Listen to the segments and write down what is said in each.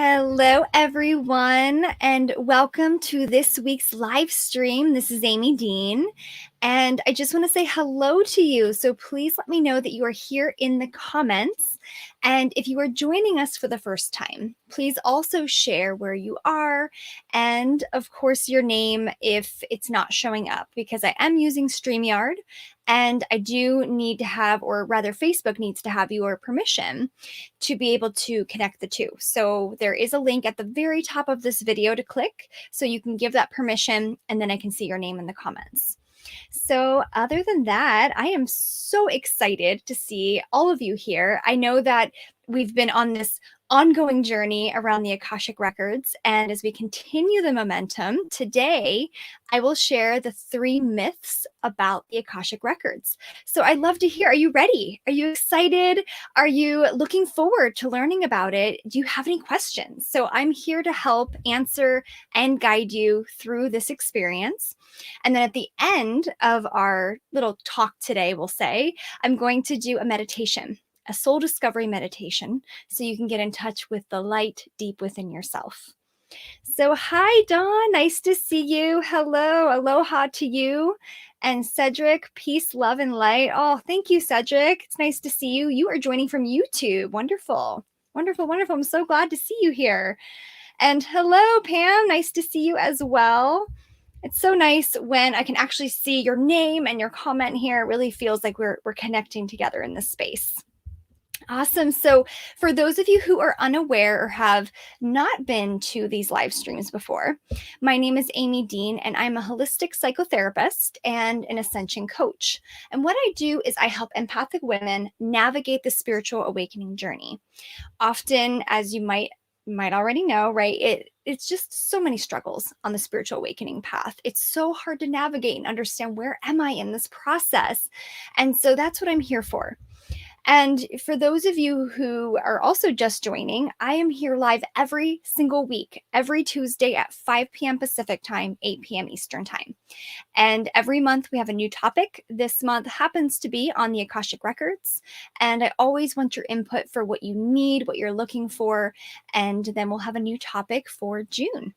Hello, everyone, and welcome to this week's live stream. This is Amy Dean, and I just want to say hello to you. So please let me know that you are here in the comments. And if you are joining us for the first time, please also share where you are and, of course, your name if it's not showing up, because I am using StreamYard and I do need to have, or rather, Facebook needs to have your permission to be able to connect the two. So there is a link at the very top of this video to click so you can give that permission, and then I can see your name in the comments. So other than that, I am so excited to see all of you here. I know that we've been on this ongoing journey around the Akashic Records, and as we continue the momentum, today I will share the 3 myths about the Akashic Records. So I'd love to hear, are you ready? Are you excited? Are you looking forward to learning about it? Do you have any questions? So I'm here to help answer and guide you through this experience. And then at the end of our little talk today, we'll say, I'm going to do a meditation, a soul discovery meditation, so you can get in touch with the light deep within yourself. So hi, Dawn, nice to see you. Hello, aloha to you. And Cedric, peace, love, and light. Oh, thank you, Cedric. It's nice to see you. You are joining from YouTube. Wonderful, wonderful, wonderful. I'm so glad to see you here. And hello, Pam, nice to see you as well. It's so nice when I can actually see your name and your comment here. It really feels like we're connecting together in this space. Awesome. So for those of you who are unaware or have not been to these live streams before, my name is Amy Dean, and I'm a holistic psychotherapist and an ascension coach. And what I do is I help empathic women navigate the spiritual awakening journey. Often, as you might already know, right, it's just so many struggles on the spiritual awakening path. It's so hard to navigate and understand, where am I in this process? And so that's what I'm here for. And for those of you who are also just joining, I am here live every single week, every Tuesday at 5 p.m. Pacific time, 8 p.m. Eastern time. And every month we have a new topic. This month happens to be on the Akashic Records. And I always want your input for what you need, what you're looking for. And then we'll have a new topic for June.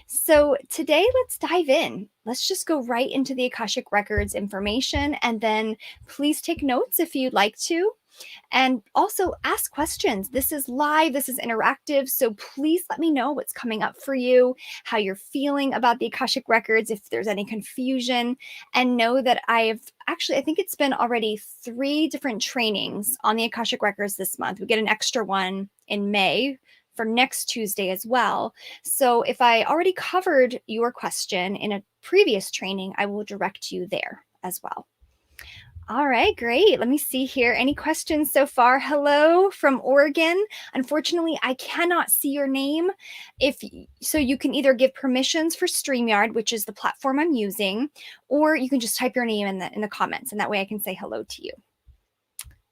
So today, let's dive in. Let's just go right into the Akashic Records information, and then please take notes if you'd like to. And also ask questions. This is live, this is interactive, so please let me know what's coming up for you, how you're feeling about the Akashic Records, if there's any confusion. And know that I think it's been already 3 different trainings on the Akashic Records this month. We get an extra one in May for next Tuesday as well. So if I already covered your question in a previous training, I will direct you there as well. All right, great. Let me see here. Any questions so far? Hello from Oregon. Unfortunately, I cannot see your name. So you can either give permissions for StreamYard, which is the platform I'm using, or you can just type your name in the comments, and that way I can say hello to you.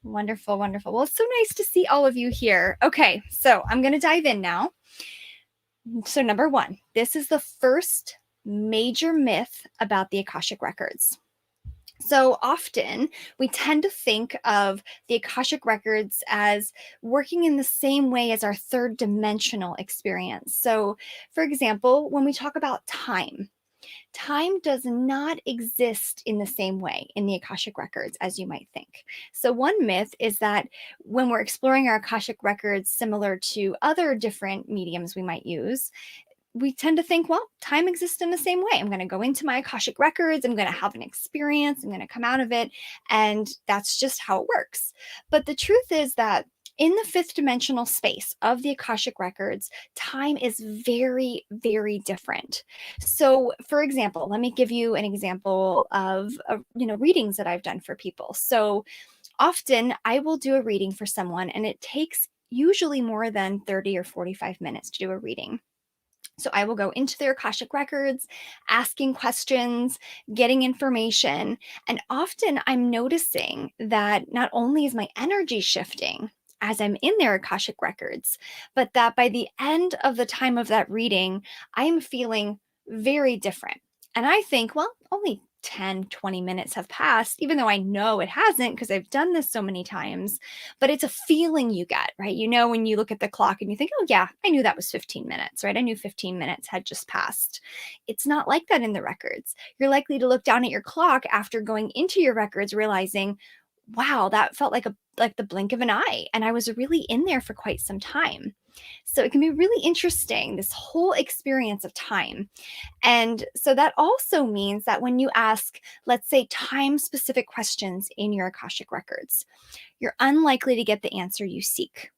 Wonderful, wonderful. Well, it's so nice to see all of you here. Okay, so I'm going to dive in now. So number 1, this is the first major myth about the Akashic Records. So often we tend to think of the Akashic Records as working in the same way as our 3rd dimensional experience. So for example, when we talk about time does not exist in the same way in the Akashic Records as you might think. So one myth is that when we're exploring our Akashic Records, similar to other different mediums we might use, we tend to think, well, time exists in the same way. I'm going to go into my Akashic Records, I'm going to have an experience, I'm going to come out of it, and that's just how it works. But the truth is that in the 5th dimensional space of the Akashic Records, time is very, very different. So, for example, let me give you an example of readings that I've done for people. So often I will do a reading for someone, and it takes usually more than 30 or 45 minutes to do a reading. So I will go into their Akashic Records, asking questions, getting information, and often I'm noticing that not only is my energy shifting as I'm in their Akashic Records, but that by the end of the time of that reading, I'm feeling very different. And I think, well, only 10, 20 minutes have passed, even though I know it hasn't because I've done this so many times. But it's a feeling you get, right? You know, when you look at the clock and you think, oh, yeah, I knew that was 15 minutes, right? I knew 15 minutes had just passed. It's not like that in the records. You're likely to look down at your clock after going into your records, realizing, wow, that felt like the blink of an eye. And I was really in there for quite some time. So it can be really interesting, this whole experience of time. And so that also means that when you ask, let's say, time specific questions in your Akashic records, you're unlikely to get the answer you seek.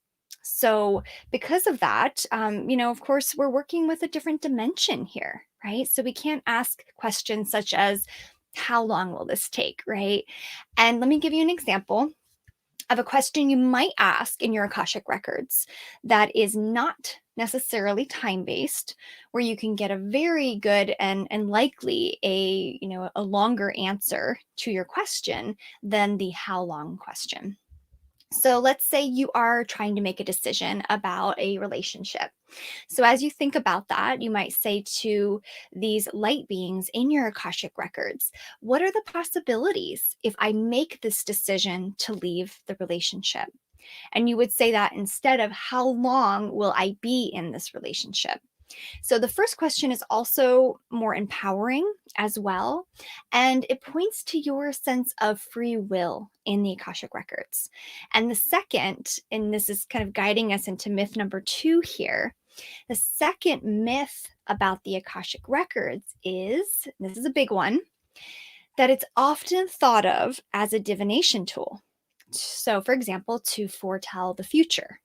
So, because of that, of course, we're working with a different dimension here, right? So, we can't ask questions such as, how long will this take, right? And let me give you an example of a question you might ask in your Akashic records that is not necessarily time-based, where you can get a very good and likely a longer answer to your question than the how long question. So let's say you are trying to make a decision about a relationship. So as you think about that, you might say to these light beings in your Akashic records, what are the possibilities if I make this decision to leave the relationship? And you would say that instead of how long will I be in this relationship? So the first question is also more empowering as well. And it points to your sense of free will in the Akashic records. And the second, and this is kind of guiding us into myth number 2 here, the second myth about the Akashic records is, this is a big one, that it's often thought of as a divination tool. So, for example, to foretell the future.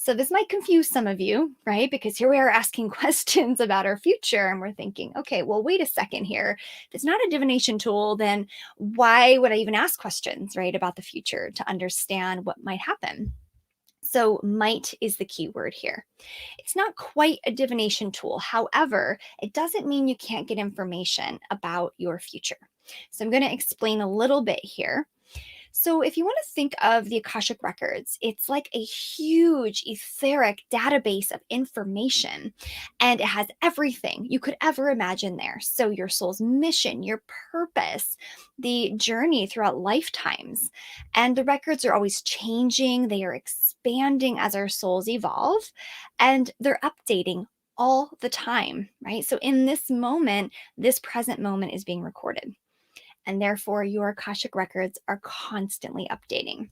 So this might confuse some of you, right? Because here we are asking questions about our future and we're thinking, okay, well, wait a second here. If it's not a divination tool, then why would I even ask questions, right, about the future to understand what might happen? So might is the key word here. It's not quite a divination tool. However, it doesn't mean you can't get information about your future. So I'm going to explain a little bit here. So, if you want to think of the Akashic Records, it's like a huge etheric database of information, and it has everything you could ever imagine there. So, your soul's mission, your purpose, the journey throughout lifetimes. And the records are always changing, they are expanding as our souls evolve, and they're updating all the time, right? So, in this moment, this present moment is being recorded, and therefore your Akashic records are constantly updating.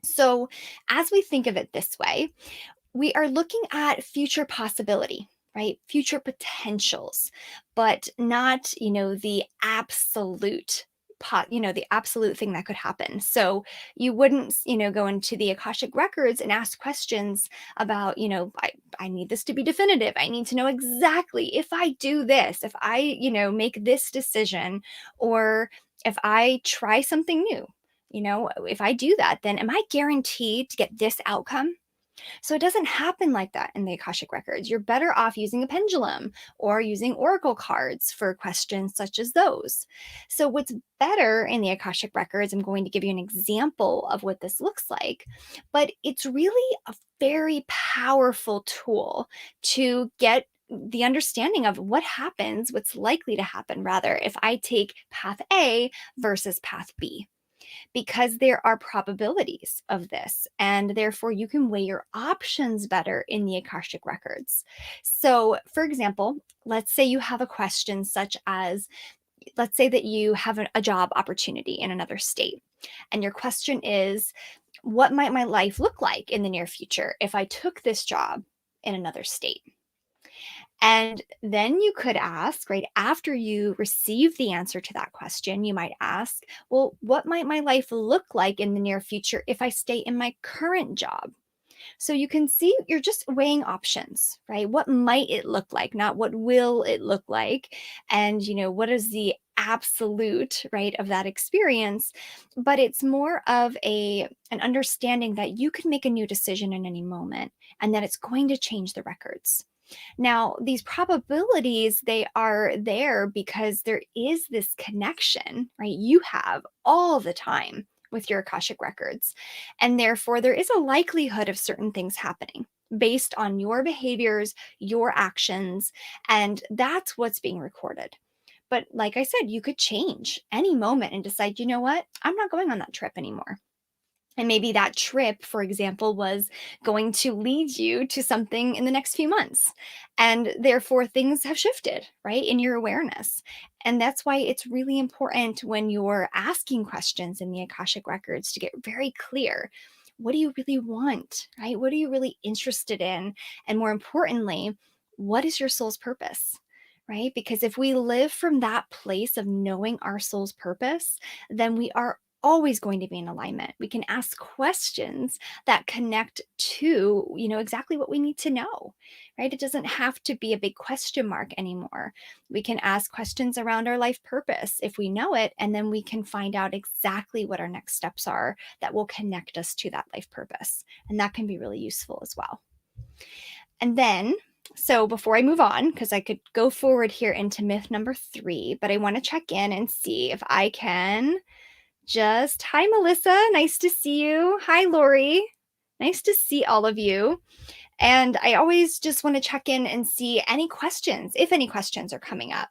So, as we think of it this way, we are looking at future possibility, right? Future potentials, but not, the absolute the absolute thing that could happen. So you wouldn't, go into the Akashic records and ask questions about, I need this to be definitive. I need to know exactly if I do this, if I, make this decision, or if I try something new, if I do that, then am I guaranteed to get this outcome? So it doesn't happen like that in the Akashic records. You're better off using a pendulum or using oracle cards for questions such as those. So what's better in the Akashic records, I'm going to give you an example of what this looks like, but it's really a very powerful tool to get the understanding of what happens, what's likely to happen, rather, if I take path A versus path B, because there are probabilities of this, and therefore you can weigh your options better in the Akashic records. So, for example, let's say you have a question such as, let's say that you have a job opportunity in another state, and your question is, what might my life look like in the near future if I took this job in another state? And then you could ask, right after you receive the answer to that question, you might ask, well, what might my life look like in the near future if I stay in my current job? So you can see you're just weighing options, right? What might it look like, not what will it look like? And, what is the absolute, right, of that experience? But it's more of an understanding that you could make a new decision in any moment and that it's going to change the records. Now, these probabilities, they are there because there is this connection, right? You have all the time with your Akashic records. And therefore, there is a likelihood of certain things happening based on your behaviors, your actions, and that's what's being recorded. But like I said, you could change any moment and decide, you know what? I'm not going on that trip anymore. And maybe that trip, for example, was going to lead you to something in the next few months. And therefore, things have shifted, right, in your awareness. And that's why it's really important when you're asking questions in the Akashic Records to get very clear. What do you really want, right? What are you really interested in? And more importantly, what is your soul's purpose? Right? Because if we live from that place of knowing our soul's purpose, then we are always going to be in alignment. We can ask questions that connect to, exactly what we need to know, right? It doesn't have to be a big question mark anymore. We can ask questions around our life purpose if we know it, and then we can find out exactly what our next steps are that will connect us to that life purpose. And that can be really useful as well. And then, so before I move on, because I could go forward here into myth number 3, but I want to check in and see if I can hi, Melissa. Nice to see you. Hi, Lori. Nice to see all of you. And I always just want to check in and see any questions, if any questions are coming up,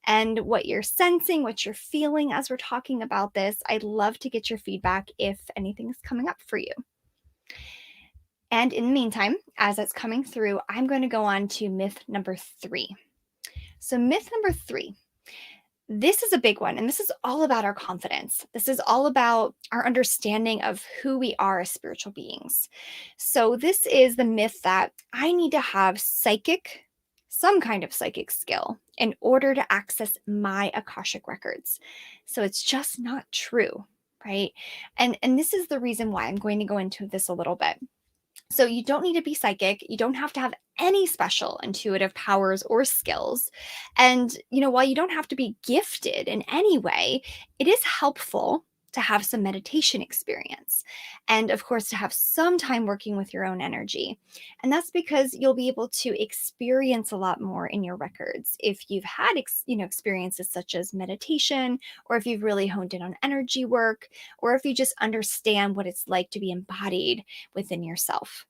and what you're sensing, what you're feeling as we're talking about this. I'd love to get your feedback if anything's coming up for you. And in the meantime, as it's coming through, I'm going to go on to myth number 3. So, myth number 3. This is a big one, and this is all about our confidence. This is all about our understanding of who we are as spiritual beings. So, this is the myth that I need to have some kind of psychic skill in order to access my Akashic records. So, it's just not true, right? And this is the reason why I'm going to go into this a little bit. So you don't need to be psychic. You don't have to have any special intuitive powers or skills. And, while you don't have to be gifted in any way, it is helpful to have some meditation experience. And of course, to have some time working with your own energy. And that's because you'll be able to experience a lot more in your records if you've had, experiences such as meditation, or if you've really honed in on energy work, or if you just understand what it's like to be embodied within yourself.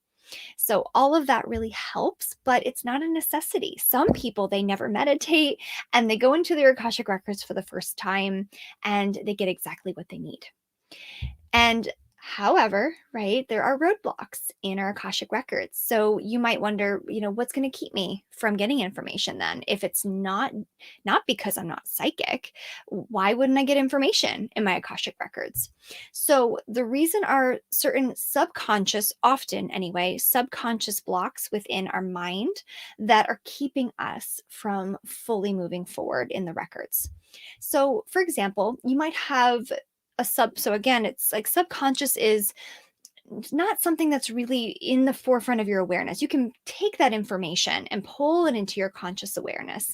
So all of that really helps, but it's not a necessity. Some people, they never meditate and they go into their Akashic records for the first time and they get exactly what they need. And however, right, there are roadblocks in our Akashic records. So you might wonder, what's going to keep me from getting information then? If it's not because I'm not psychic, why wouldn't I get information in my Akashic records? So the reason are certain often anyway, subconscious blocks within our mind that are keeping us from fully moving forward in the records. So for example, you might have so again, it's like subconscious is not something that's really in the forefront of your awareness. You can take that information and pull it into your conscious awareness,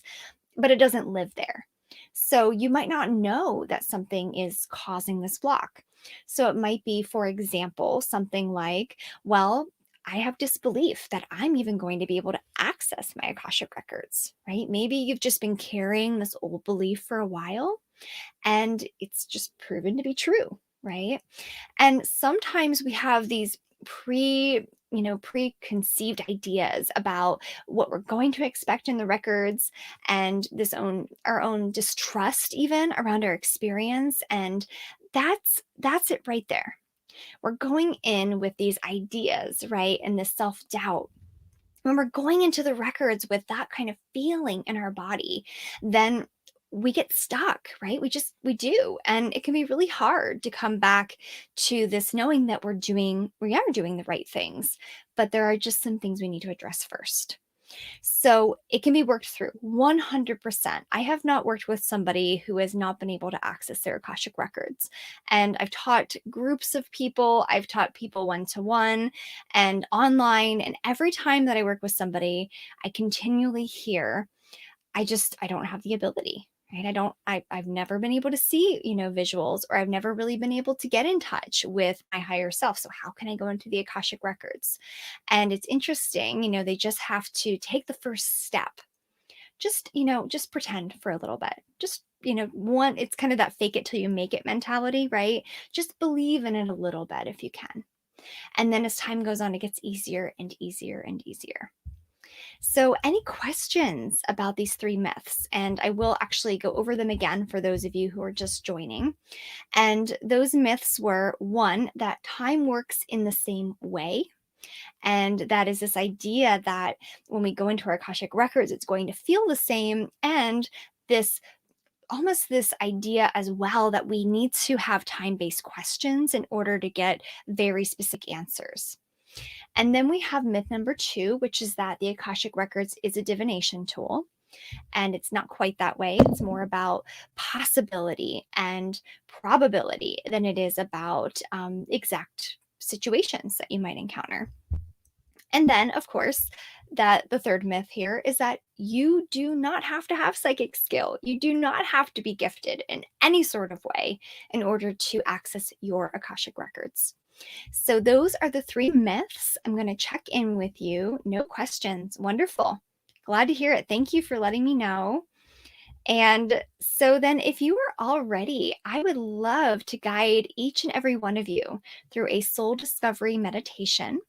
but it doesn't live there. So you might not know that something is causing this block. So it might be, for example, something like, well, I have disbelief that I'm even going to be able to access my Akashic records, right? Maybe you've just been carrying this old belief for a while and it's just proven to be true, right? And sometimes we have these preconceived ideas about what we're going to expect in the records, and our own distrust even around our experience. And that's it right there. We're going in with these ideas, right? And this self-doubt. When we're going into the records with that kind of feeling in our body, then we get stuck, right? We do. And it can be really hard to come back to this knowing that we are doing the right things, but there are just some things we need to address first. So it can be worked through 100%. I have not worked with somebody who has not been able to access their Akashic records. And I've taught groups of people, I've taught people one-to-one and online. And every time that I work with somebody, I continually hear, I don't have the ability. Right? I've never been able to see, visuals, or I've never really been able to get in touch with my higher self. So how can I go into the Akashic records? And it's interesting, they just have to take the first step. Just pretend for a little bit. Just, it's kind of that fake it till you make it mentality, right? Just believe in it a little bit if you can. And then as time goes on, it gets easier and easier and easier. So, any questions about these three myths? And I will actually go over them again for those of you who are just joining. And those myths were one, that time works in the same way. And that is this idea that when we go into our Akashic records, it's going to feel the same. And this almost this idea as well that we need to have time-based questions in order to get very specific answers. And then we have myth number two, which is that the Akashic records is a divination tool. And it's not quite that way. It's more about possibility and probability than it is about exact situations that you might encounter. And then, of course, that the third myth here is that you do not have to have psychic skill. You do not have to be gifted in any sort of way in order to access your Akashic records. So, those are the three myths. I'm going to check in with you. No questions. Wonderful. Glad to hear it. Thank you for letting me know. And so, then, if you are all ready, I would love to guide each and every one of you through a soul discovery meditation.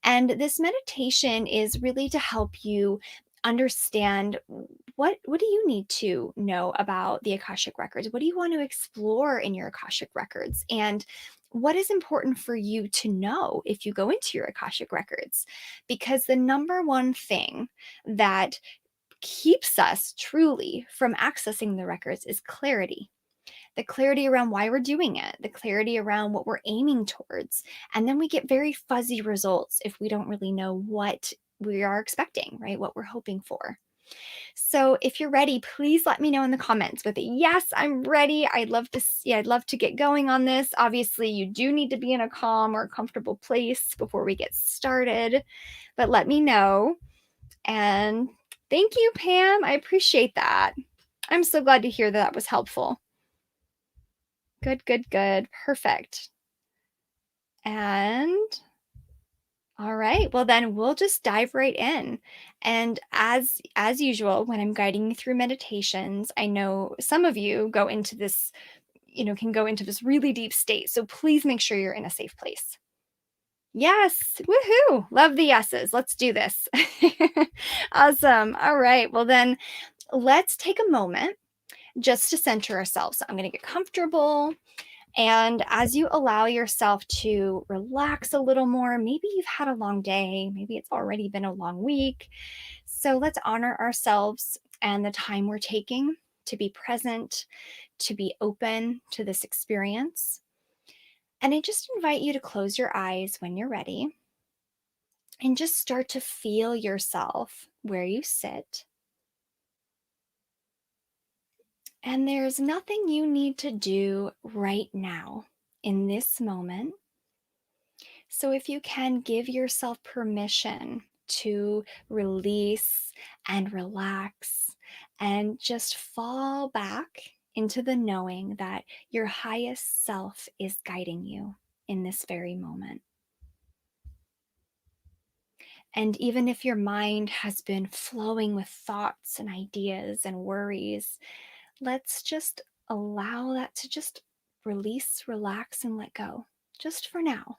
And this meditation is really to help you understand what do you need to know about the Akashic records? What do you want to explore in your Akashic records? And what is important for you to know if you go into your Akashic records? Because the number one thing that keeps us truly from accessing the records is clarity, the clarity around why we're doing it, the clarity around what we're aiming towards. And then we get very fuzzy results if we don't really know what we are expecting, right? What we're hoping for. So if you're ready, please let me know in the comments with a yes, I'm ready. I'd love to see, I'd love to get going on this. Obviously, you do need to be in a calm or comfortable place before we get started, but let me know. And thank you, Pam. I appreciate that. I'm so glad to hear that that was helpful. Good, good, good. Perfect. And all right, well then we'll just dive right in. And as usual, when I'm guiding you through meditations, I know some of you go into this, can go into this really deep state. So please make sure you're in a safe place. Yes, woohoo! Love the yeses. Let's do this. Awesome. All right, well then let's take a moment just to center ourselves. So I'm going to get comfortable. And as you allow yourself to relax a little more, maybe you've had a long day, maybe it's already been a long week. So let's honor ourselves and the time we're taking to be present, to be open to this experience. And I just invite you to close your eyes when you're ready and just start to feel yourself where you sit. And there's nothing you need to do right now in this moment. So if you can give yourself permission to release and relax and just fall back into the knowing that your highest self is guiding you in this very moment. And even if your mind has been flowing with thoughts and ideas and worries, let's just allow that to just release, relax, and let go, just for now.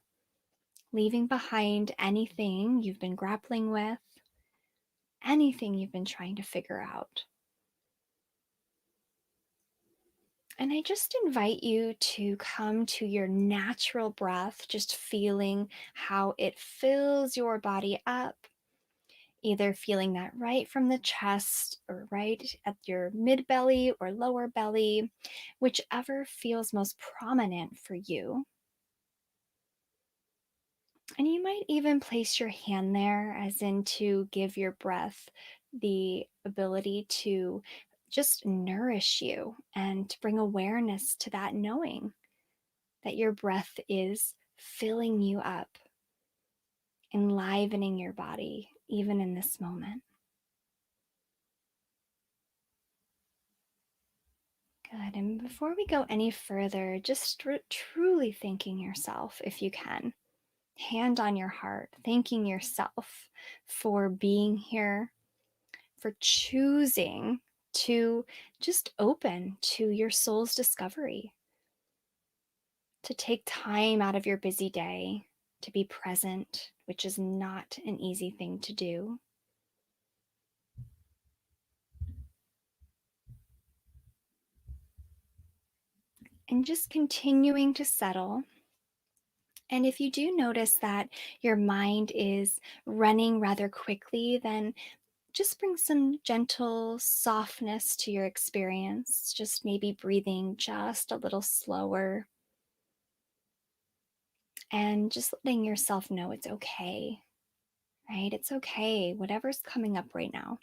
Leaving behind anything you've been grappling with, anything you've been trying to figure out. And I just invite you to come to your natural breath, just feeling how it fills your body up, either feeling that right from the chest or right at your mid belly or lower belly, whichever feels most prominent for you. And you might even place your hand there, as in to give your breath the ability to just nourish you and to bring awareness to that knowing that your breath is filling you up, enlivening your body, even in this moment. Good. And before we go any further, just truly thanking yourself, if you can. Hand on your heart, thanking yourself for being here, for choosing to just open to your soul's discovery, to take time out of your busy day to be present, which is not an easy thing to do. And just continuing to settle. And if you do notice that your mind is running rather quickly, then just bring some gentle softness to your experience. Just maybe breathing just a little slower and just letting yourself know it's okay, right? It's okay, whatever's coming up right now.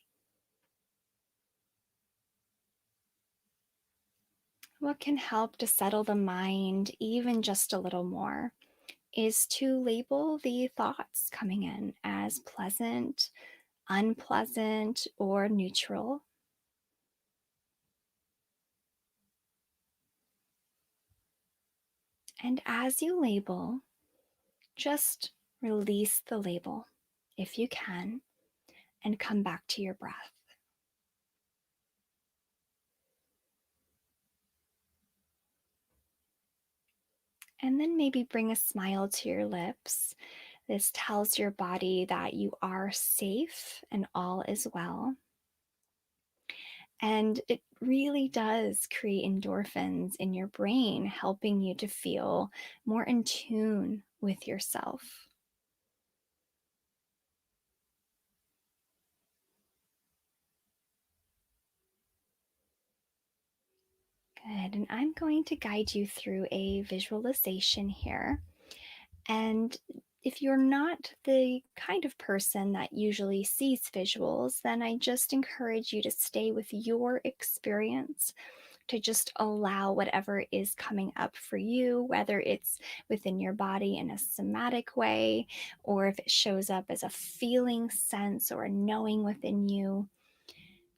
What can help to settle the mind even just a little more is to label the thoughts coming in as pleasant, unpleasant, or neutral. And as you label, just release the label if you can and come back to your breath. And then maybe bring a smile to your lips. This tells your body that you are safe and all is well. And it really does create endorphins in your brain, helping you to feel more in tune with yourself. Good. And I'm going to guide you through a visualization here. And if you're not the kind of person that usually sees visuals, then I just encourage you to stay with your experience, to just allow whatever is coming up for you, whether it's within your body in a somatic way, or if it shows up as a feeling sense or a knowing within you.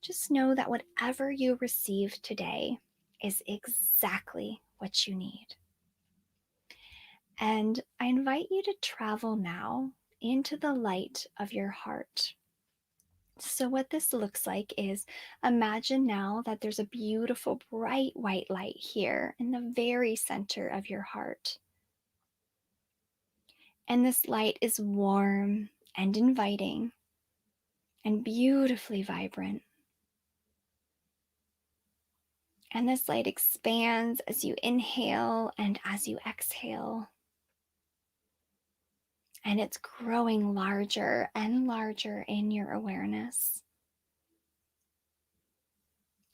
Just know that whatever you receive today is exactly what you need. And I invite you to travel now into the light of your heart. So, what this looks like is imagine now that there's a beautiful, bright white light here in the very center of your heart. And this light is warm and inviting and beautifully vibrant. And this light expands as you inhale and as you exhale. And it's growing larger and larger in your awareness.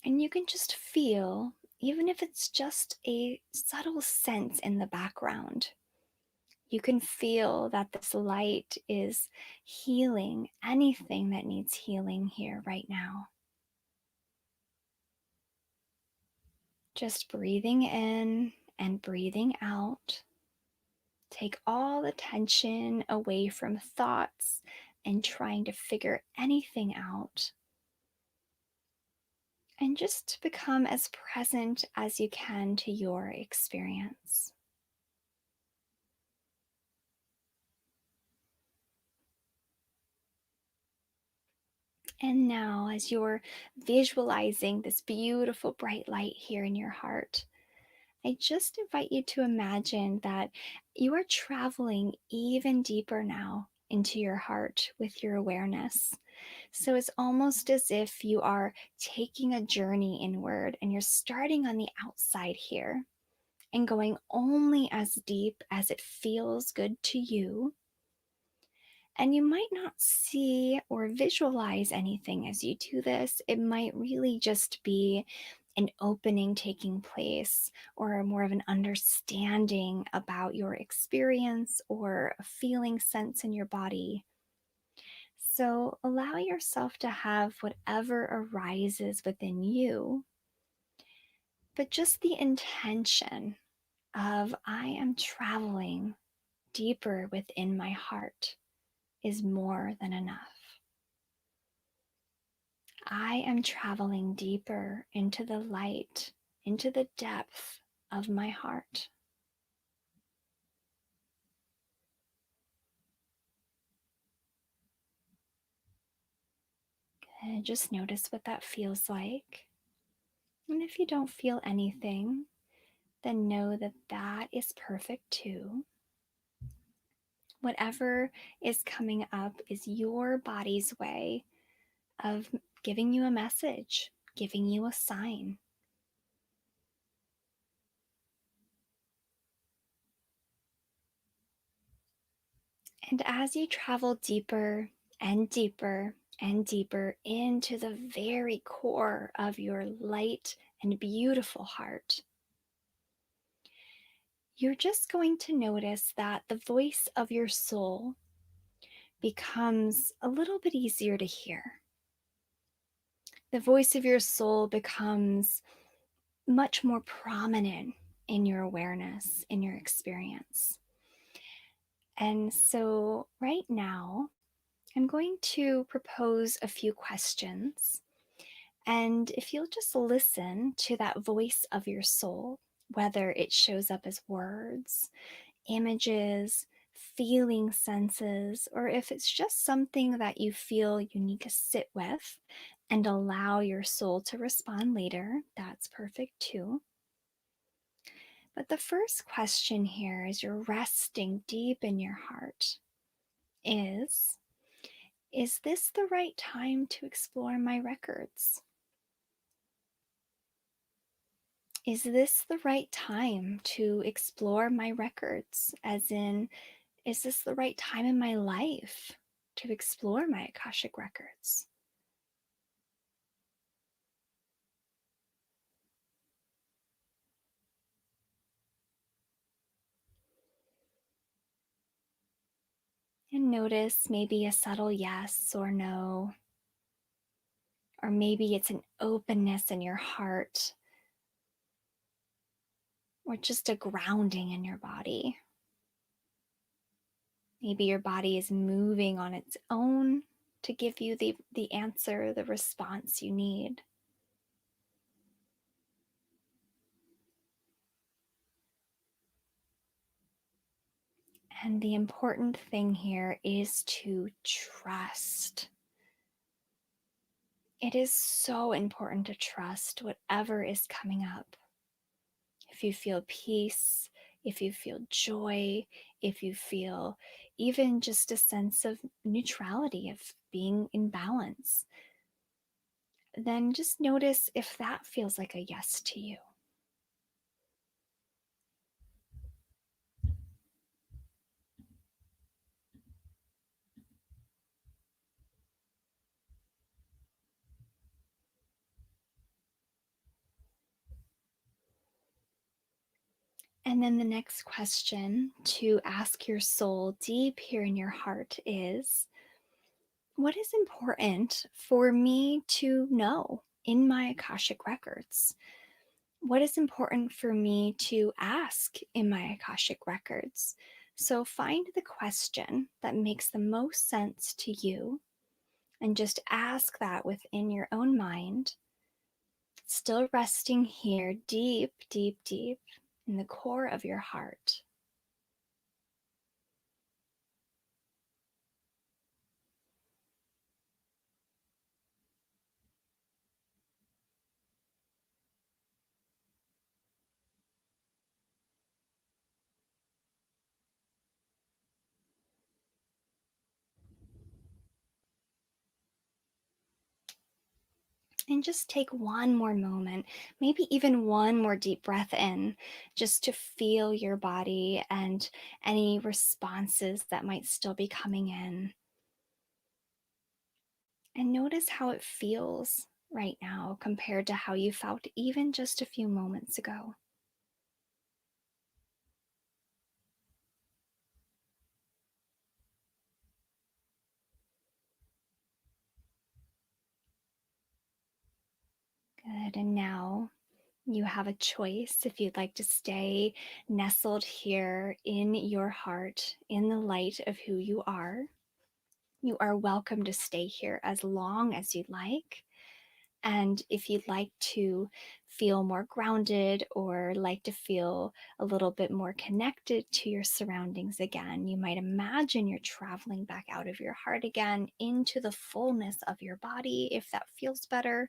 And you can just feel, even if it's just a subtle sense in the background, you can feel that this light is healing anything that needs healing here right now. Just breathing in and breathing out. Take all the tension away from thoughts and trying to figure anything out. And just become as present as you can to your experience. And now, as you're visualizing this beautiful bright light here in your heart, I just invite you to imagine that you are traveling even deeper now into your heart with your awareness. So it's almost as if you are taking a journey inward and you're starting on the outside here and going only as deep as it feels good to you. And you might not see or visualize anything as you do this. It might really just be an opening taking place or more of an understanding about your experience or a feeling sense in your body. So allow yourself to have whatever arises within you, but just the intention of I am traveling deeper within my heart is more than enough. I am traveling deeper into the light, into the depth of my heart. And just notice what that feels like. And if you don't feel anything, then know that that is perfect too. Whatever is coming up is your body's way of giving you a message, giving you a sign. And as you travel deeper and deeper and deeper into the very core of your light and beautiful heart, you're just going to notice that the voice of your soul becomes a little bit easier to hear. The voice of your soul becomes much more prominent in your awareness, in your experience. And so, right now, I'm going to propose a few questions. And if you'll just listen to that voice of your soul, whether it shows up as words, images, feeling senses, or if it's just something that you feel you need to sit with and allow your soul to respond later, that's perfect too. But the first question here, as you're resting deep in your heart, is this the right time to explore my records? Is this the right time to explore my records? As in, is this the right time in my life to explore my Akashic records? And notice maybe a subtle yes or no, or maybe it's an openness in your heart, or just a grounding in your body. Maybe your body is moving on its own to give you the answer, the response you need. And the important thing here is to trust. It is so important to trust whatever is coming up. If you feel peace, if you feel joy, if you feel even just a sense of neutrality, of being in balance, then just notice if that feels like a yes to you. And then the next question to ask your soul deep here in your heart is, what is important for me to know in my Akashic records? What is important for me to ask in my Akashic records? So find the question that makes the most sense to you and just ask that within your own mind, still resting here deep, deep, deep in the core of your heart. And just take one more moment, maybe even one more deep breath in, just to feel your body and any responses that might still be coming in. And notice how it feels right now compared to how you felt even just a few moments ago. Good. And now you have a choice if you'd like to stay nestled here in your heart, in the light of who you are. You are welcome to stay here as long as you'd like. And if you'd like to feel more grounded or like to feel a little bit more connected to your surroundings again, you might imagine you're traveling back out of your heart again into the fullness of your body if that feels better.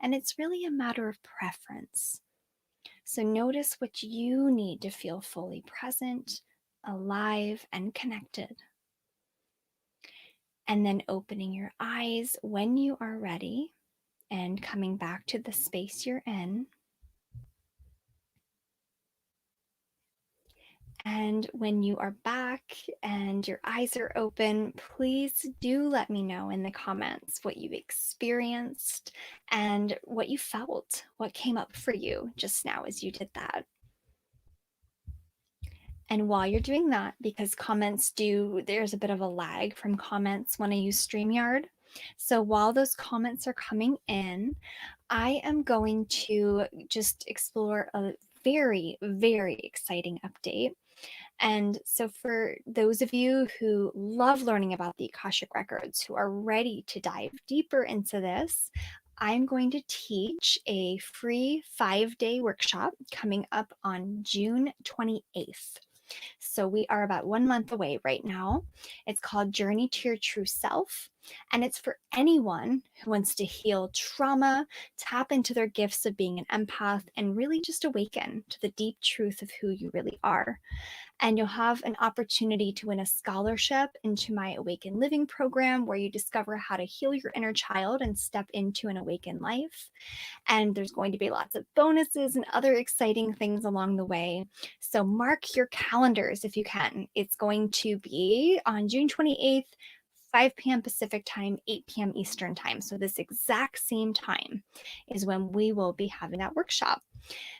And it's really a matter of preference. So notice what you need to feel fully present, alive, and connected. And then opening your eyes when you are ready and coming back to the space you're in. And when you are back awake and your eyes are open, please do let me know in the comments what you experienced and what you felt, what came up for you just now as you did that. And while you're doing that, because there's a bit of a lag from comments when I use StreamYard. So while those comments are coming in, I am going to just explore a very, very exciting update. And so, for those of you who love learning about the Akashic Records, who are ready to dive deeper into this, I'm going to teach a free 5-day workshop coming up on June 28th. So we are about 1 month away right now. It's called Journey to Your True Self. And it's for anyone who wants to heal trauma, tap into their gifts of being an empath, and really just awaken to the deep truth of who you really are. And you'll have an opportunity to win a scholarship into my Awaken Living program, where you discover how to heal your inner child and step into an awakened life. And there's going to be lots of bonuses and other exciting things along the way. So mark your calendars if you can. It's going to be on June 28th, 5 p.m. Pacific time, 8 p.m. Eastern time. So this exact same time is when we will be having that workshop.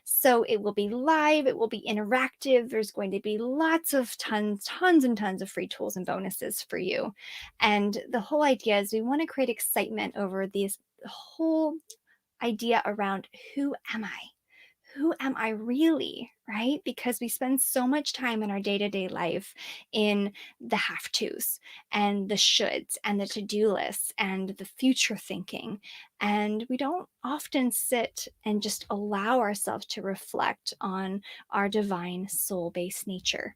So it will be live, it will be interactive. There's going to be tons and tons of free tools and bonuses for you. And the whole idea is we want to create excitement over this whole idea around who am I? Who am I really, right? Because we spend so much time in our day-to-day life in the have-tos and the shoulds and the to-do lists and the future thinking. And we don't often sit and just allow ourselves to reflect on our divine soul-based nature.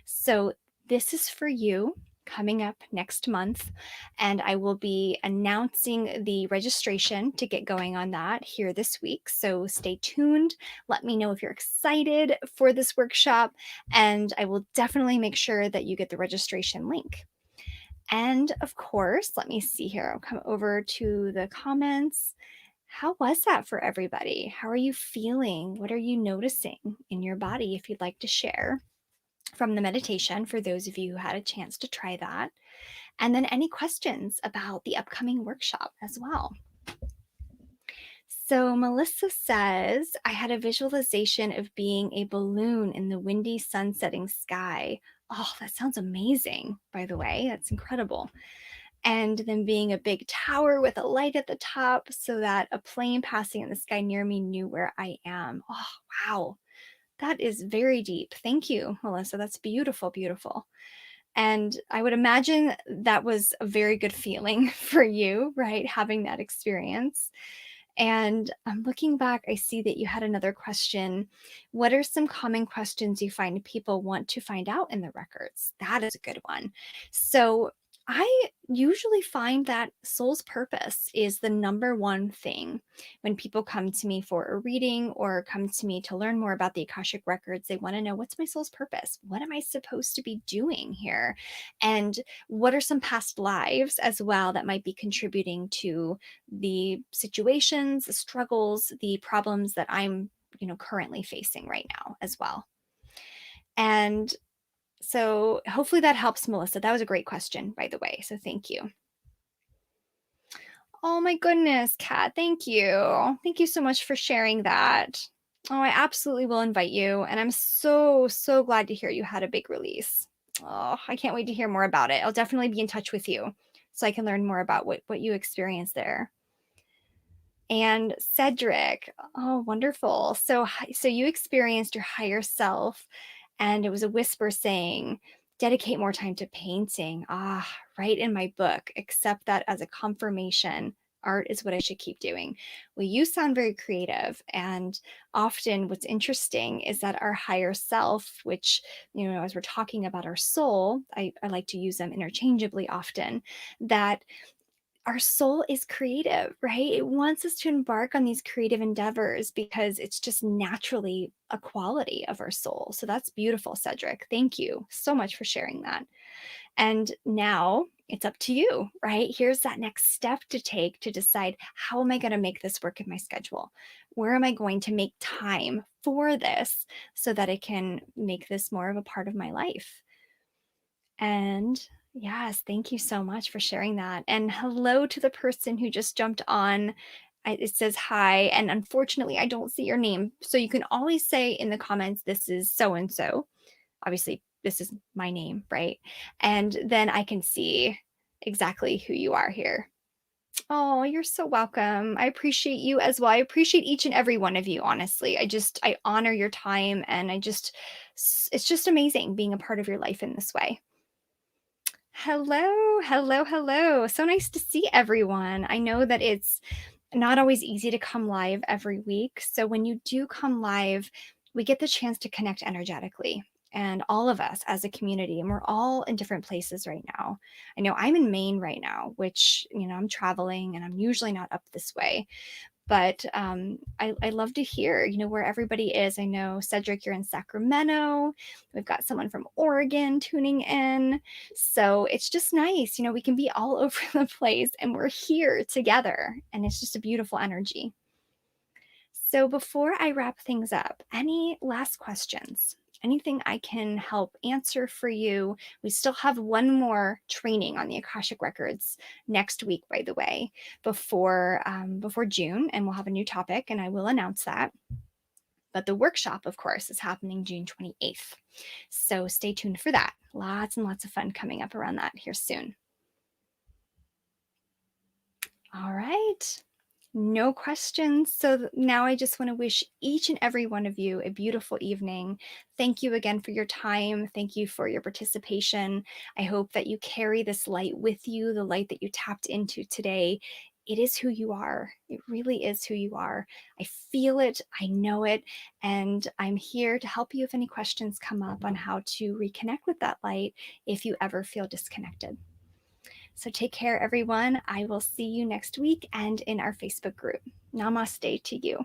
So this is for you coming up next month, and I will be announcing the registration to get going on that here this week. So stay tuned. Let me know if you're excited for this workshop, and I will definitely make sure that you get the registration link. And of course, let me see here. I'll come over to the comments. How was that for everybody? How are you feeling? What are you noticing in your body if you'd like to share from the meditation for those of you who had a chance to try that? And then any questions about the upcoming workshop as well. So Melissa says, I had a visualization of being a balloon in the windy sunsetting sky. Oh, that sounds amazing, by the way. That's incredible. And then being a big tower with a light at the top so that a plane passing in the sky near me knew where I am. Oh, wow. That is very deep. Thank you, Melissa. That's beautiful, beautiful. And I would imagine that was a very good feeling for you, right? Having that experience. And I'm looking back, I see that you had another question. What are some common questions you find people want to find out in the records? That is a good one. So I usually find that soul's purpose is the number one thing. When people come to me for a reading or come to me to learn more about the Akashic Records, they want to know, what's my soul's purpose? What am I supposed to be doing here? And what are some past lives as well that might be contributing to the situations, the struggles, the problems that I'm, currently facing right now as well. And so hopefully that helps, Melissa. That was a great question, by the way. So thank you. Oh my goodness, Kat. Thank you. Thank you so much for sharing that. Oh, I absolutely will invite you. And I'm so, so glad to hear you had a big release. Oh, I can't wait to hear more about it. I'll definitely be in touch with you so I can learn more about what you experienced there. And Cedric, oh, wonderful. So you experienced your higher self, and it was a whisper saying, dedicate more time to painting. Ah, right in my book. Accept that as a confirmation. Art is what I should keep doing. Well, you sound very creative. And often what's interesting is that our higher self, which, as we're talking about our soul, I like to use them interchangeably often, that our soul is creative, right? It wants us to embark on these creative endeavors because it's just naturally a quality of our soul. So that's beautiful, Cedric. Thank you so much for sharing that. And now it's up to you, right? Here's that next step to take to decide, how am I going to make this work in my schedule? Where am I going to make time for this so that I can make this more of a part of my life? And yes, thank you so much for sharing that. And hello to the person who just jumped on. It says hi, and unfortunately, I don't see your name. So you can always say in the comments, this is so and so. Obviously, this is my name, right? And then I can see exactly who you are here. Oh, you're so welcome. I appreciate you as well. I appreciate each and every one of you, honestly. I honor your time, and it's just amazing being a part of your life in this way. Hello, hello, hello. So nice to see everyone. I know that it's not always easy to come live every week. So when you do come live, we get the chance to connect energetically. And all of us as a community, and we're all in different places right now. I know I'm in Maine right now, which, I'm traveling and I'm usually not up this way. But I love to hear, where everybody is. I know, Cedric, you're in Sacramento. We've got someone from Oregon tuning in. So it's just nice. We can be all over the place and we're here together. And it's just a beautiful energy. So before I wrap things up, any last questions? Anything I can help answer for you? We still have one more training on the Akashic Records next week, by the way, before June, and we'll have a new topic, and I will announce that. But the workshop, of course, is happening June 28th. So stay tuned for that. Lots and lots of fun coming up around that here soon. All right. No questions. So now I just want to wish each and every one of you a beautiful evening. Thank you again for your time. Thank you for your participation. I hope that you carry this light with you, the light that you tapped into today. It is who you are. It really is who you are. I feel it. I know it. And I'm here to help you if any questions come up on how to reconnect with that light if you ever feel disconnected. So take care, everyone. I will see you next week and in our Facebook group. Namaste to you.